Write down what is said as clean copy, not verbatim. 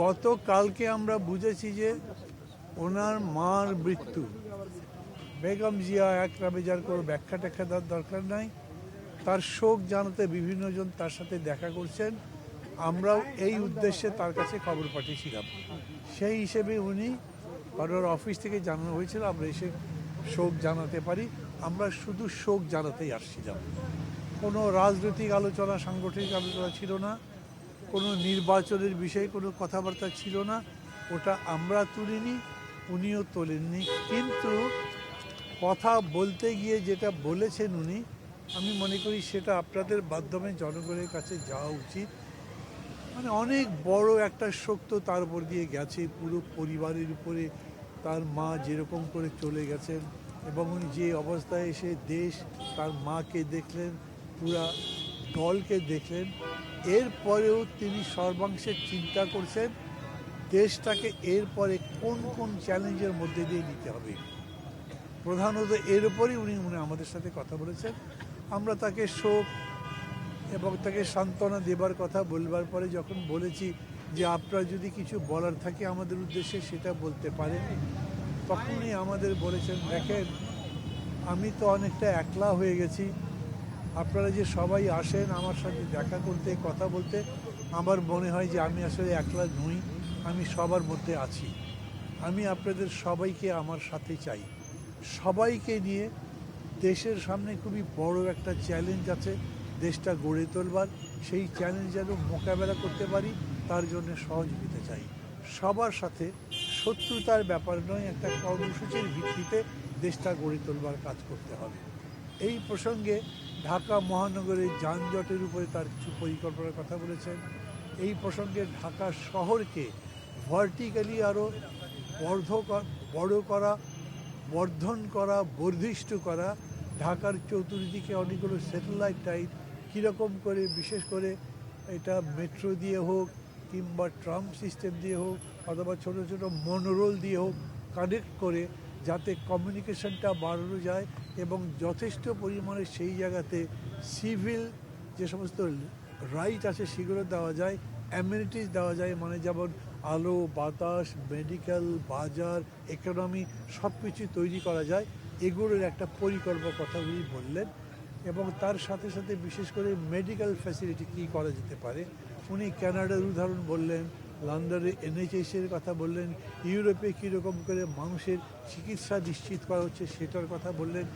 গতকালকে আমরা বুঝেছি যে ওনার মার মৃত্যু, বেগম জিয়া একরামে যার কোনো ব্যাখ্যা ট্যাখ্যা দেওয়ার দরকার নাই। তার শোক জানাতে বিভিন্ন জন তার সাথে দেখা করছেন, আমরাও এই উদ্দেশ্যে তার কাছে খবর পাঠিয়েছিলাম। সেই হিসেবে উনি কারোর অফিস থেকে জানানো হয়েছিল আমরা এসে শোক জানাতে পারি। আমরা শুধু শোক জানাতেই আসছিলাম, কোনো রাজনৈতিক আলোচনা সাংগঠনিক আলোচনা ছিল না, কোনো নির্বাচনের বিষয়ে কোনো কথাবার্তা ছিল না। ওটা আমরা তুলিনি, উনিও তোলেননি। কিন্তু কথা বলতে গিয়ে যেটা বলেছেন উনি, আমি মনে করি সেটা আপনাদের মাধ্যমে জনগণের কাছে যাওয়া উচিত। মানে অনেক বড় একটা শোক তো তার উপর দিয়ে গেছে, পুরো পরিবারের উপরে। তার মা যেরকম করে চলে গেছেন এবং উনি যে অবস্থায় এসে দেশ, তার মাকে দেখলেন, পুরা দলকে দেখলেন, এরপরেও তিনি সর্বাংশে চিন্তা করছেন দেশটাকে এরপরে কোন কোন চ্যালেঞ্জের মধ্যে দিয়ে নিতে হবে। প্রধানত এর উপরেই উনি আমাদের সাথে কথা বলেছেন। আমরা তাকে শোক এবং তাকে সান্ত্বনা দেবার কথা বলবার পরে যখন বলেছি যে আপনার যদি কিছু বলার থাকে আমাদের উদ্দেশ্যে সেটা বলতে পারেন, তখনই আমাদের বলেছেন, দেখেন আমি তো অনেকটা একলা হয়ে গেছি, আপনারা যে সবাই আসেন আমার সাথে দেখা করতে কথা বলতে, আমার মনে হয় যে আমি আসলে একলা নই, আমি সবার মধ্যে আছি। আমি আপনাদের সবাইকে আমার সাথে চাই। সবাইকে নিয়ে দেশের সামনে খুবই বড় একটা চ্যালেঞ্জ আছে দেশটা গড়ে তোলবার। সেই চ্যালেঞ্জ যেন মোকাবেলা করতে পারি তার জন্য সহযোগিতা চাই। সবার সাথে শত্রুতার ব্যাপার নয়, একটা কর্মসূচির ভিত্তিতে দেশটা গড়ে তোলবার কাজ করতে হবে। এই প্রসঙ্গে ঢাকা মহানগরের যানজটের উপরে তার কিছু পরিকল্পনার কথা বলেছেন। এই প্রসঙ্গে ঢাকা শহরকে ভার্টিক্যালি আরও বড় করা, বর্ধন করা, বর্ধিষ্ণু করা, ঢাকার চতুর্দিকে অনেকগুলো স্যাটেলাইট টাইপ কীরকম করে, বিশেষ করে এটা মেট্রো দিয়ে হোক কিংবা ট্রাম সিস্টেম দিয়ে হোক অথবা ছোটো ছোটো মনোরোল দিয়ে হোক কানেক্ট করে যাতে কমিউনিকেশনটা বাড়ানো যায় এবং যথেষ্ট পরিমাণে সেই জায়গাতে সিভিল যে সমস্ত রাইট আছে সেগুলো দেওয়া যায়, অ্যামিনিটিস দেওয়া যায়, মানে যেমন আলো, বাতাস, মেডিকেল, বাজার, ইকোনমি সব কিছু তৈরি করা যায়। এগুলোর একটা পরিকল্পনা কথা উনি বললেন এবং তার সাথে সাথে বিশেষ করে মেডিকেল ফ্যাসিলিটি কী করা যেতে পারে। উনি কানাডার উদাহরণ বললেন, লন্ডনের NHS-এর কথা বললেন, ইউরোপে কীরকম করে মানুষের চিকিৎসা নিশ্চিত করা হচ্ছে সেটার কথা বললেন।